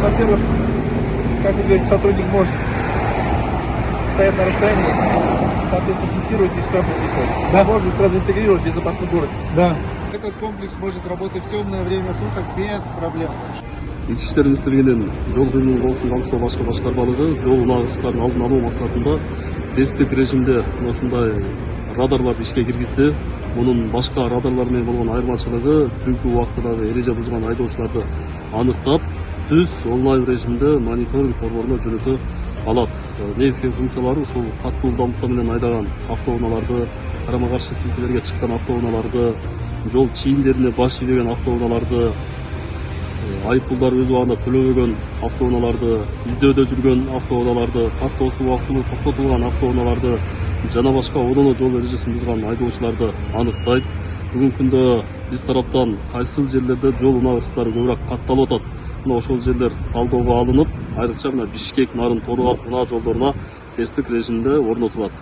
Во-первых, как вы говорите, сотрудник может стоять на расстоянии, соответственно, фиксировать и штрафы писать. Да. Можно сразу интегрировать в безопасный город. Да. Этот комплекс может работать в темное время суток без проблем. Ички иштер министрлигинин жол кыймылын коопсуздугун камсыздоо башкармалыгы жол унагыстардын алдын алуу максатында тесттик режимде ушундай радарларды ишке киргизди. Мунун башка радарлар менен болгон айырмачылыгы түнкү убактыдагы эреже бузган айдоочуларды аныктап, түз онлайн режимде мониторинг борборуна жөнөтө алат. Негизги функциялары ушул катуу ылдамдыкта менен айдаган автоунааларды, карама каршы тилкелерге чыккан автоунааларды, жол чийиндерине баш ийбеген автоунааларды, айыппулдар өз убагында төлөбөгөн автоунааларды, издөөдө жүргөн автоунааларды, каттоосу убактылуу токтотулган автоунааларды жана башка одоно жол эрежесин бузган айдоочуларды аныктайт. Бүгүнкү күндө биз тараптан кайсыл жерлерде жол унагыстары көбүрөөк катталып атат, мына ошол жерлер талдоого алынып, айрыкча мына Бишкек, Нарын, Тору Ак унаа жолдоруна тесттик режимде орнотулат.